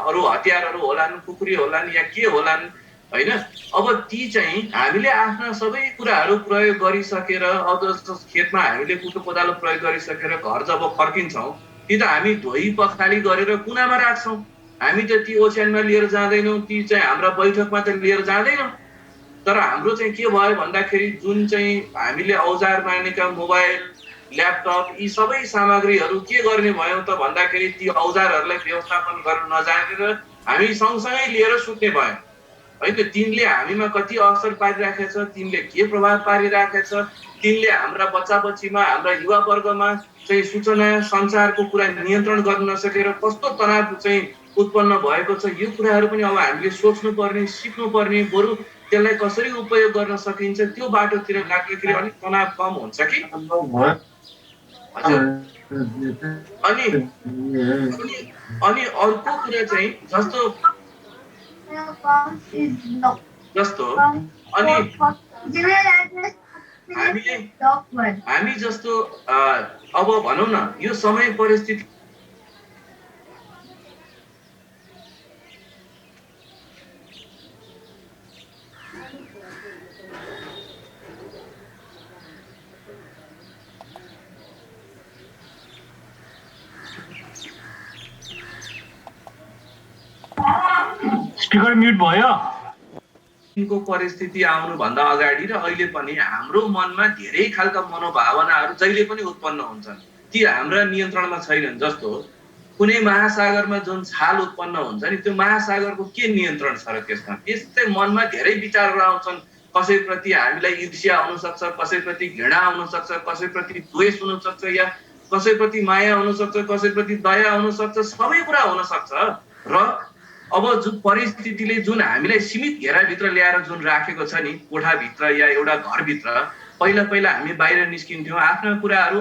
अरू हतियारहरू होलान् खुकुरी होलान् या के होलान् होइन अब ती चाहिँ हामीले आफ्ना सबै कुराहरू प्रयोग गरिसकेर अब खेतमा हामीले कुटो कोदालो प्रयोग गरिसकेर घर जब फर्किन्छौँ ती त हामी धोइ पखाली गरेर कुनामा राख्छौँ हामी त ती ओछ्यानमा लिएर जाँदैनौँ ती चाहिँ हाम्रा बैठकमा त लिएर जाँदैनौँ तर हाम्रो चाहिँ के भयो भन्दाखेरि जुन चाहिँ हामीले औजार मानेका मोबाइल ल्यापटप यी सबै सामग्रीहरू के गर्ने भयो त भन्दाखेरि ती औजारहरूलाई व्यवस्थापन गर्न नजानेर हामी सँगसँगै लिएर सुत्ने भयो होइन तिनले हामीमा कति असर पारिराखेछ तिनले के प्रभाव पारिराखेछ तिनले हाम्रा बच्चा बच्चीमा हाम्रा युवा वर्गमा चाहिँ सूचना सञ्चारको कुरा नियन्त्रण गर्न नसकेर कस्तो तनाव चाहिँ उत्पन्न भएको छ यो कुराहरू पनि अब हामीले सोच्नु पर्ने सिक्नु पर्ने बरु त्यसलाई कसरी उपयोग गर्न सकिन्छ त्यो बाटोतिर लाग्दाखेरि अलिक तनाव कम हुन्छ कि हजुर अनि अर्को कुरा चाहिँ जस्तो अनि हामी जस्तो अब भनौँ न यो समय परिस्थिति स्पिकर म्युट भयो। को परिस्थिति आउनुभन्दा अगाडि र अहिले पनि हाम्रो मनमा धेरै खालका मनोभावनाहरू जहिले पनि उत्पन्न हुन्छन्, ती हाम्रा नियन्त्रणमा छैनन्। जस्तो कुनै महासागरमा जुन छाल उत्पन्न हुन्छ नि, त्यो महासागरको के नियन्त्रण छ र त्यसमा? त्यस्तै मनमा धेरै विचारहरू आउँछन्। कसैप्रति हामीलाई ईर्ष्या हुनसक्छ, कसैप्रति घृणा हुनसक्छ, कसैप्रति द्वेष हुनसक्छ, या कसैप्रति माया हुनसक्छ, कसैप्रति दया हुनसक्छ, सबै कुरा हुनसक्छ। र अब जुन परिस्थितिले जुन हामीलाई सीमित घेराभित्र ल्याएर जुन राखेको छ नि, कोठाभित्र या एउटा घरभित्र, पहिला पहिला हामी बाहिर निस्किन्थ्यौँ, आफ्ना कुराहरू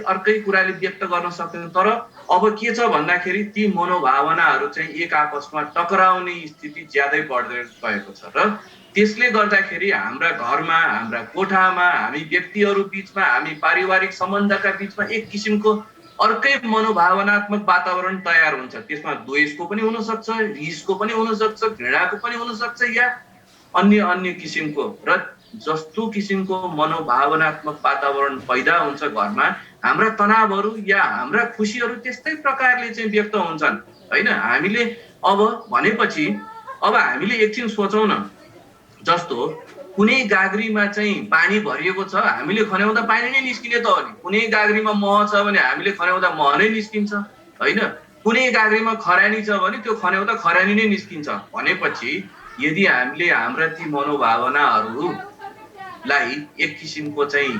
अर्कै कुराले व्यक्त गर्न सक्थ्यौँ। तर अब के छ भन्दाखेरि ती मनोभावनाहरू चाहिँ एक आपसमा टकराउने स्थिति ज्यादै बढ्दै गएको छ। र त्यसले गर्दाखेरि हाम्रा घरमा, हाम्रा कोठामा, हामी व्यक्तिहरू बिचमा, हामी पारिवारिक सम्बन्धका बिचमा एक किसिमको अर्कै मनोभावनात्मक वातावरण तयार हुन्छ। त्यसमा द्वेषको पनि हुनसक्छ, रिसको पनि हुनसक्छ, घृणाको पनि हुनसक्छ, या अन्य किसिमको। र जस्तो किसिमको मनोभावनात्मक वातावरण पैदा हुन्छ घरमा, हाम्रा तनावहरू या हाम्रा खुसीहरू त्यस्तै प्रकारले चाहिँ व्यक्त हुन्छन् होइन। हामीले अब भनेपछि अब हामीले एकछिन सोचौँ न, जस्तो कुनै गाग्रीमा चाहिँ पानी भरिएको छ, हामीले खन्याउँदा पानी नै निस्किने त हो नि। कुनै गाग्रीमा मह छ भने हामीले खन्याउँदा मह नै निस्किन्छ होइन। कुनै गाग्रीमा खरानी छ भने त्यो खन्याउँदा खरानी नै निस्किन्छ। भनेपछि यदि हामीले हाम्रा ती मनोभावनाहरूलाई एक किसिमको चाहिँ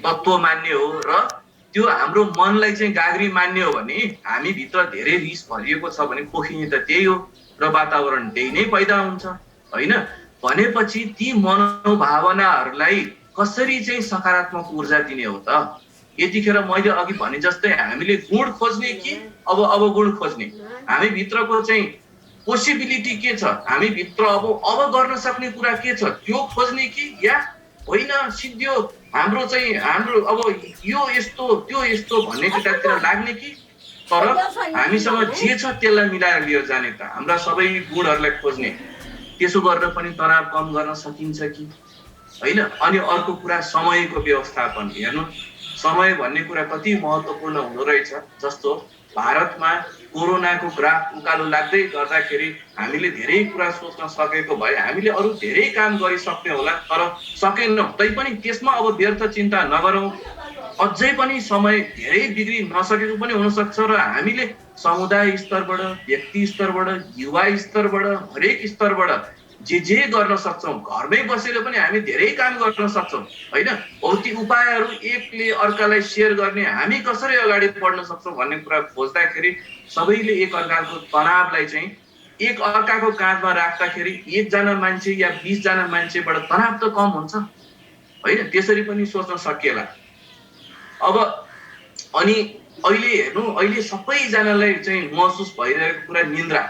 तत्त्व मान्ने हो र त्यो हाम्रो मनलाई चाहिँ गाग्री मान्ने हो भने हामी भित्र धेरै रिस भरिएको छ भने पोखिने त त्यही हो र वातावरण त्यही नै पैदा हुन्छ होइन। भनेपछि ती मनोभावनाहरूलाई कसरी चाहिँ सकारात्मक ऊर्जा दिने हो त? यतिखेर मैले अघि भने जस्तै हामीले गुण खोज्ने कि अब गुण खोज्ने? हामी भित्रको चाहिँ पोसिबिलिटी के छ, हामी भित्र अब गर्न सक्ने कुरा के छ त्यो खोज्ने कि, या होइन सिद्धियो हाम्रो अब यो यस्तो त्यो यस्तो भन्ने कुरातिर लाग्ने कि? तर हामीसँग जे छ त्यसलाई मिलाएर लिएर जाने त, हाम्रा सबै गुणहरूलाई खोज्ने। त्यसो गरेर पनि तनाव कम गर्न सकिन्छ कि होइन। अनि अर्को कुरा समयको व्यवस्थापन। हेर्नु, समय भन्ने कुरा कति महत्त्वपूर्ण हुँदो रहेछ। जस्तो भारतमा कोरोनाको ग्राफ उकालो लाग्दै गर्दाखेरि हामीले धेरै कुरा सोच्न सकेको भए हामीले अरू धेरै काम गरिसक्ने होला, तर सकेनौँ। तैपनि त्यसमा अब व्यर्थ चिन्ता नगरौँ। अझै पनि समय धेरै बिग्रि नसकेको पनि हुनसक्छ र हामीले समुदाय स्तरबाट, व्यक्ति स्तरबाट, युवा स्तरबाट, हरेक स्तरबाट जे गर्न सक्छौँ, घरमै बसेर पनि हामी धेरै काम गर्न सक्छौँ होइन। हो ती उपायहरू एकले अर्कालाई सेयर गर्ने, हामी कसरी अगाडि बढ्न सक्छौँ भन्ने कुरा खोज्दाखेरि सबैले एक अर्काको तनावलाई चाहिँ एक अर्काको काँधमा राख्दाखेरि एकजना मान्छे या 20 जना मान्छेबाट तनाव त कम हुन्छ होइन। त्यसरी पनि सोच्न सकिएला। अब अनि अहिले हेर्नु, अहिले सबैजनालाई चाहिँ महसुस भइरहेको कुरा निन्द्रा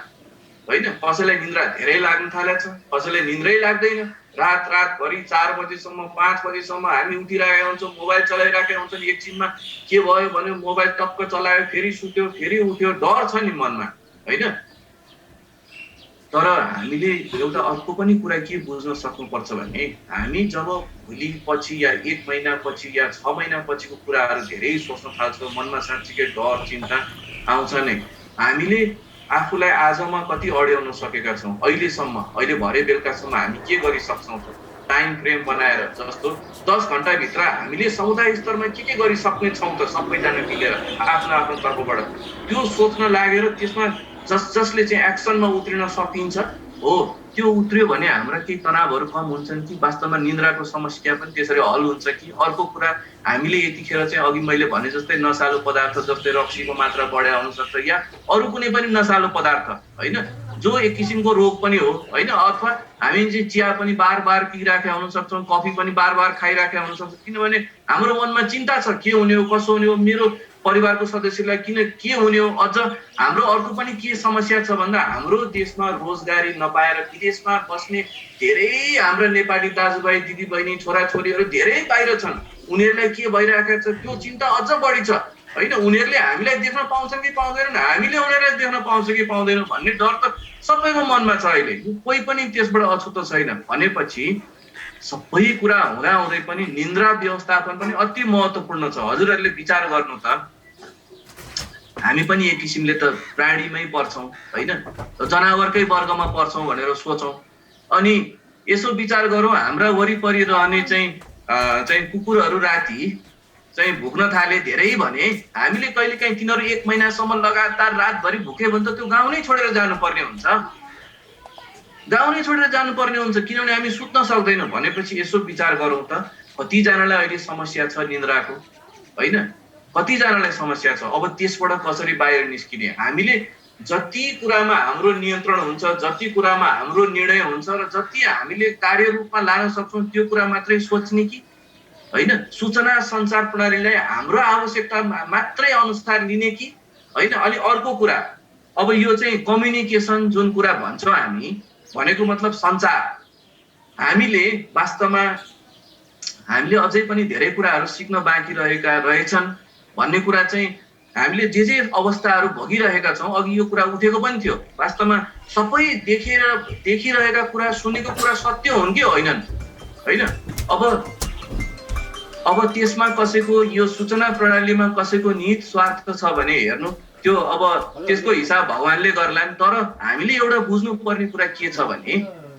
होइन। कसैलाई निन्द्रा धेरै लाग्न थालेको छ, कसैलाई निन्द्रै लाग्दैन। रातभरि 4 बजेसम्म 5 बजेसम्म हामी उठिरहेका हुन्छौँ, मोबाइल चलाइरहेका हुन्छौँ। एकछिनमा के भयो भने मोबाइल टक्क चलायो, फेरि सुत्यो, फेरि उठ्यो, डर छ नि मनमा होइन। तर हामीले एउटा अर्को पनि कुरा के बुझ्न सक्नुपर्छ भने हामी जब भोलि पछि या 1 महिना पछि या 6 महिना पछिको कुराहरू धेरै सोच्न थाल्छौँ, मनमा साँच्चीकै डर चिन्ता आउँछ नै। हामीले आफूलाई आजमा कति अड्याउन सकेका छौँ अहिलेसम्म, अहिले भरे बेलुकासम्म हामी के गरिसक्छौँ त? टाइम फ्रेम बनाएर, जस्तो 10 घन्टाभित्र हामीले समुदाय स्तरमा के गरिसक्ने छौँ त सबैजना मिलेर आफ्नो तर्फबाट? त्यो सोच्न लागेर त्यसमा जसले चाहिँ एक्सनमा उत्रिन सकिन्छ हो, त्यो उत्रियो भने हाम्रा केही तनावहरू कम हुन्छन् कि वास्तवमा निन्द्राको समस्या पनि त्यसरी हल हुन्छ कि? अर्को कुरा, हामीले यतिखेर चाहिँ अघि मैले भने जस्तै नसालु पदार्थ जस्तै रक्सीको मात्रा बढ्या हुनसक्छ या अरू कुनै पनि नसालु पदार्थ होइन, जो एक किसिमको रोग पनि हो होइन। अथवा हामी चाहिँ चिया पनि बार पिइराखेका हुन सक्छौँ, कफी पनि बार खाइराखेका हुन सक्छौँ, किनभने हाम्रो मनमा चिन्ता छ के हुने हो, कसो हुने हो, मेरो परिवारको सदस्यलाई के हुने हो। अझ हाम्रो अर्को पनि के समस्या छ भन्दा हाम्रो देशमा रोजगारी नपाएर विदेशमा बस्ने धेरै हाम्रा नेपाली दाजुभाइ दिदीबहिनी छोराछोरीहरू धेरै बाहिर छन्। उनीहरूलाई के भइरहेको छ त्यो चिन्ता अझ बढी छ होइन। उनीहरूले हामीलाई देख्न पाउँछन् कि पाउँदैनन्, हामीले उनीहरूलाई देख्न पाउँछ कि पाउँदैनौँ भन्ने डर त सबैको मनमा छ अहिले, कोही पनि त्यसबाट अछुतो छैन। भनेपछि सबै कुरा हुँदै पनि निन्द्रा व्यवस्थापन पनि अति महत्त्वपूर्ण छ। हजुरहरूले विचार गर्नु त, हामी पनि एक किसिमले त प्राणीमै पर्छौँ होइन, जनावरकै वर्गमा पर्छौँ भनेर सोचौँ। अनि यसो विचार गरौँ, हाम्रा वरिपरि रहने चाहिँ कुकुरहरू राति चाहिँ भुक्न थाले धेरै भने हामीले कहिलेकाहीँ तिनीहरू 1 महिनासम्म लगातार रातभरि भुक्यो भने त त्यो गाउँ नै छोडेर जानुपर्ने हुन्छ, किनभने हामी सुत्न सक्दैनौँ। भनेपछि यसो विचार गरौँ त, कतिजनालाई अहिले समस्या छ निन्द्राको होइन, कतिजनालाई समस्या छ। अब त्यसबाट कसरी बाहिर निस्किने? हामीले जति कुरामा हाम्रो नियन्त्रण हुन्छ, जति कुरामा हाम्रो निर्णय हुन्छ र जति हामीले कार्यरूपमा लान सक्छौँ त्यो कुरा मात्रै सोच्ने कि होइन, सूचना सञ्चार प्रणालीलाई हाम्रो आवश्यकता मात्रै अनुसार लिने कि होइन। अनि अर्को कुरा, अब यो चाहिँ कम्युनिकेसन जुन कुरा भन्छौँ हामी, भनेको मतलब सञ्चार, हामीले वास्तवमा हामीले अझै पनि धेरै कुराहरू सिक्न बाँकी रहेछन् भन्ने कुरा चाहिँ हामीले जे अवस्थाहरू भोगिरहेका छौँ। अघि यो कुरा उठेको पनि थियो, वास्तवमा सबै देखिरहेका कुरा, सुनेको कुरा सत्य हुन् कि होइनन् होइन। अब त्यसमा कसैको यो सूचना प्रणालीमा कसैको निहित स्वार्थ छ भने हेर्नु, त्यो अब त्यसको हिसाब भगवानले गर्लान्। तर हामीले एउटा बुझ्नुपर्ने कुरा के छ भने,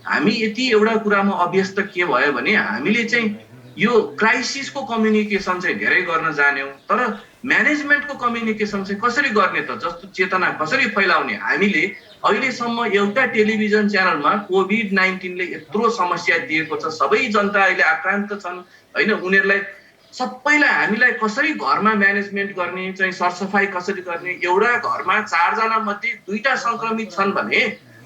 हामी यति एउटा कुरामा अभ्यस्त के भयो भने हामीले चाहिँ यो क्राइसिसको कम्युनिकेसन चाहिँ धेरै गर्न जान्यौँ, तर म्यानेजमेन्टको कम्युनिकेसन चाहिँ कसरी गर्ने त, जस्तो चेतना कसरी फैलाउने? हामीले अहिलेसम्म एउटा टेलिभिजन च्यानलमा कोभिड-19ले यत्रो समस्या दिएको छ, सबै जनता अहिले आक्रान्त छन् होइन, उनीहरूलाई सबैलाई हामीलाई कसरी घरमा म्यानेजमेन्ट गर्ने, चाहिँ सरसफाइ कसरी गर्ने? एउटा घरमा 4 जना मध्ये 2टा सङ्क्रमित छन् भने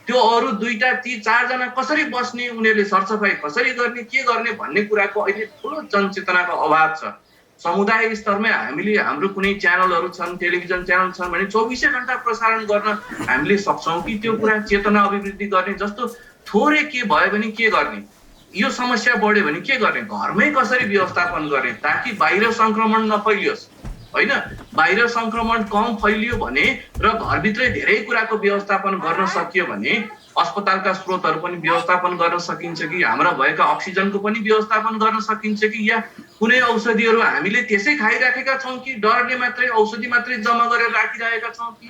त्यो अरू 2टा ती 4 जना कसरी बस्ने, उनीहरूले सरसफाइ कसरी गर्ने, के गर्ने भन्ने कुराको अहिले ठुलो जनचेतनाको अभाव छ। समुदाय स्तरमै हामीले हाम्रो कुनै च्यानलहरू छन्, टेलिभिजन च्यानल छन् भने 24 घण्टा प्रसारण गर्न हामीले सक्छौँ कि त्यो कुरा चेतना अभिवृद्धि गर्ने? जस्तो थोरै के भयो भने के गर्ने, यो समस्या बढ्यो भने के गर्ने, घरमै कसरी व्यवस्थापन गर्ने ताकि बाहिर सङ्क्रमण नफैलियोस् होइन। बाहिर सङ्क्रमण कम फैलियो भने र घरभित्रै धेरै कुराको व्यवस्थापन गर्न सकियो भने अस्पतालका स्रोतहरू पनि व्यवस्थापन गर्न सकिन्छ कि, हाम्रा भएका अक्सिजनको पनि व्यवस्थापन गर्न सकिन्छ कि, या कुनै औषधिहरू हामीले त्यसै खाइराखेका छौँ कि डरले मात्रै औषधि मात्रै जम्मा गरेर राखिरहेका छौँ कि,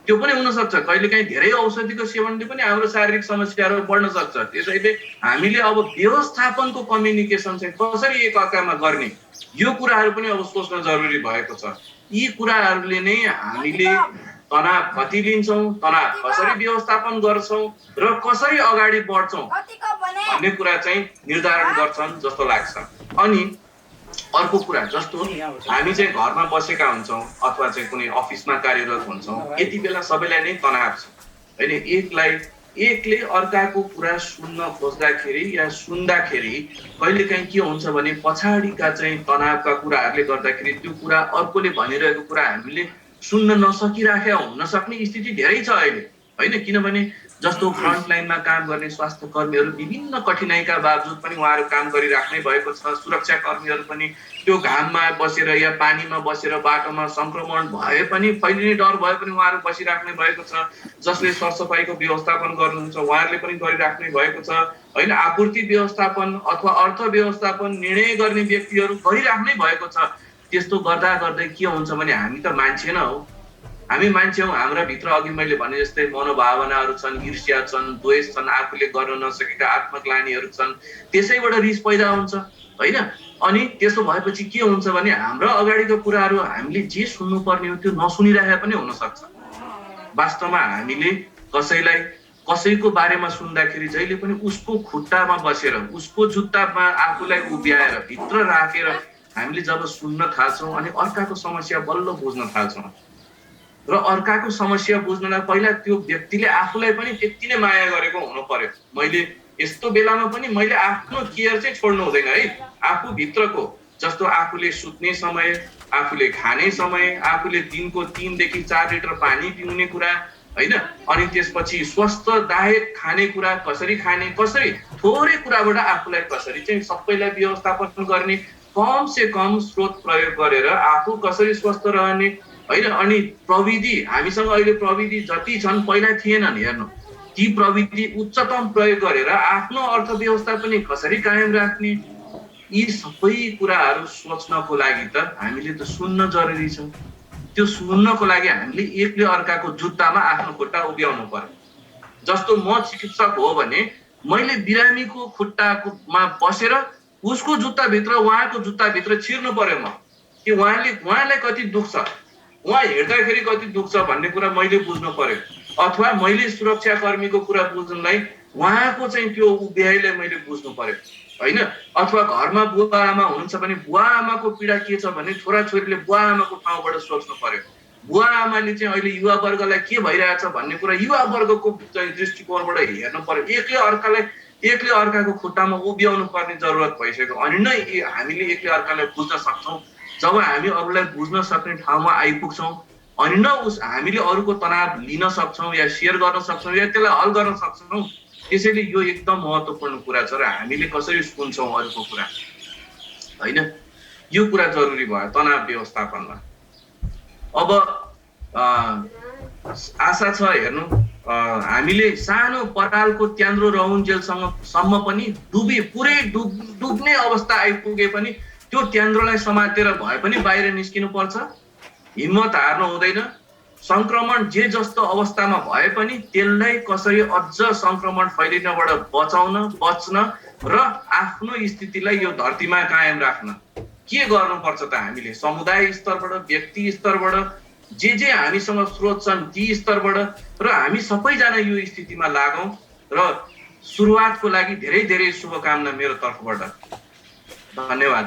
त्यो पनि हुनसक्छ। कहिलेकाहीँ धेरै औषधिको सेवनले पनि हाम्रो शारीरिक समस्याहरू बढ्न सक्छ। त्यसैले हामीले अब व्यवस्थापनको कम्युनिकेसन चाहिँ कसरी एकअर्कामा गर्ने, यो कुराहरू पनि अब सोच्न जरुरी भएको छ। यी कुराहरूले नै हामीले तनाव कति लिन्छौँ, तनाव कसरी व्यवस्थापन गर्छौँ र कसरी अगाडि बढ्छौँ भन्ने कुरा चाहिँ निर्धारण गर्छन् जस्तो लाग्छ। अनि अर्को कुरा, जस्तो हामी चाहिँ घरमा बसेका हुन्छौँ अथवा चाहिँ कुनै अफिसमा कार्यरत हुन्छौँ, यति बेला सबैलाई नै तनाव छ होइन। एकले अर्काको कुरा सुन्न खोज्दाखेरि या सुन्दाखेरि कहिलेकाहीँ के हुन्छ भने पछाडिका चाहिँ तनावका कुराहरूले गर्दाखेरि त्यो कुरा अर्कोले भनिरहेको कुरा हामीले सुन्न नसकिराखेका हुन सक्ने स्थिति धेरै छ अहिले होइन। किनभने जस्तो फ्रन्ट लाइनमा काम गर्ने स्वास्थ्य कर्मीहरू विभिन्न कठिनाइका बावजुद पनि उहाँहरू काम गरिराख्नै भएको छ। सुरक्षा कर्मीहरू पनि त्यो घाममा बसेर या पानीमा बसेर बाटोमा सङ्क्रमण भए पनि, फैलिने डर भए पनि उहाँहरू बसिराख्नै भएको छ। जसले सरसफाइको व्यवस्थापन गर्नुहुन्छ उहाँहरूले पनि गरिराख्नै भएको छ होइन। आपूर्ति व्यवस्थापन अथवा अर्थ व्यवस्थापन निर्णय गर्ने व्यक्तिहरू गरिराख्नै भएको छ। त्यस्तो गर्दा गर्दै के हुन्छ भने हामी त मान्छे न हो, हामी मान्छे हौँ। हाम्रा भित्र अघि मैले भने जस्तै मनोभावनाहरू छन्, ईर्ष्या छन्, द्वेष छन्, आफूले गर्न नसकेका आत्मग्लानीहरू छन्, त्यसैबाट रिस पैदा हुन्छ होइन। अनि त्यसो भएपछि के हुन्छ भने हाम्रो अगाडिको कुराहरू हामीले जे सुन्नुपर्ने हो त्यो नसुनिरहेको पनि हुनसक्छ। वास्तवमा हामीले कसैको बारेमा सुन्दाखेरि जहिले पनि उसको खुट्टामा बसेर, उसको जुत्तामा आफूलाई उभ्याएर भित्र राखेर हामीले जब सुन्न थाल्छौँ अनि अर्काको समस्या बल्ल बुझ्न थाल्छौँ र अर्काको समस्या बुझ्नलाई पहिला त्यो व्यक्तिले आफूलाई पनि त्यति नै माया गरेको हुनु पर्यो। मैले यस्तो बेलामा पनि मैले आफ्नो केयर चाहिँ छोड्नु हुँदैन है। आफू भित्रको जस्तो आफूले सुत्ने समय, आफूले खाने समय, आफूले दिनको 3 देखि 4 लिटर पानी पिउने कुरा होइन, अनि त्यसपछि स्वस्थदायक खानेकुरा कसरी खाने, कसरी थोरै कुराबाट आफूलाई कसरी चाहिँ सबैलाई व्यवस्थापन गर्ने, कम से कम स्रोत प्रयोग गरेर आफू कसरी स्वस्थ रहने होइन। अनि प्रविधि हामीसँग अहिले प्रविधि जति छन् पहिला थिएनन् हेर्नु, ती प्रविधि उच्चतम प्रयोग गरेर आफ्नो अर्थव्यवस्था पनि कसरी कायम राख्ने, यी सबै कुराहरू सोच्नको लागि त हामीले त सुन्न जरुरी छ। त्यो सुन्नको लागि हामीले एकले अर्काको जुत्तामा आफ्नो खुट्टा उभ्याउनु पर्यो। जस्तो म चिकित्सक हो भने मैले बिरामीको खुट्टामा बसेर उसको जुत्ताभित्र उहाँको जुत्ताभित्र छिर्नु पर्यो म कि उहाँलाई कति दुख्छ, उहाँ हेर्दाखेरि कति दुख्छ भन्ने कुरा मैले बुझ्नु पर्यो। अथवा मैले सुरक्षाकर्मीको कुरा बुझ्नलाई उहाँको चाहिँ त्यो उभ्याइलाई मैले बुझ्नु पर्यो होइन। अथवा घरमा बुवा आमा हुनुहुन्छ भने बुवा आमाको पीडा के छ भने छोराछोरीले बुवा आमाको ठाउँबाट सोच्नु पर्यो। बुवा आमाले चाहिँ अहिले युवा वर्गलाई के भइरहेछ भन्ने कुरा युवा वर्गको चाहिँ दृष्टिकोणबाट हेर्नु पर्यो। एकले अर्काको खुट्टामा उभ्याउनु पर्ने जरुरत भइसक्यो। अनि नै हामीले एकले अर्कालाई बुझ्न सक्छौँ। जब हामी अरूलाई बुझ्न सक्ने ठाउँमा आइपुग्छौँ अनि न हामीले अरूको तनाव लिन सक्छौँ या सेयर गर्न सक्छौँ या त्यसलाई हल गर्न सक्छौँ। त्यसैले यो एकदम महत्त्वपूर्ण कुरा छ र हामीले कसरी सुन्छौँ अरूको कुरा होइन, यो कुरा जरुरी भयो तनाव व्यवस्थापनमा। अब आशा छ हेर्नु हामीले सानो परालको त्यान्द्रो रहन्जेलसम्म पनि पुरै डुब्ने अवस्था आइपुगे पनि त्यो त्यान्द्रोलाई समातेर भए पनि बाहिर निस्किनु पर्छ। हिम्मत हार्नु हुँदैन। संक्रमण जे जस्तो अवस्थामा भए पनि त्यसलाई कसरी अझ संक्रमण फैलिनबाट बच्न र आफ्नो स्थितिलाई यो धरतीमा कायम राख्न के गर्नुपर्छ त हामीले समुदाय स्तरबाट, व्यक्ति स्तरबाट, जे हामीसँग स्रोत छन् ती स्तरबाट र हामी सबैजना यो स्थितिमा लागौँ र सुरुवातको लागि धेरै धेरै शुभकामना मेरो तर्फबाट। धन्यवाद।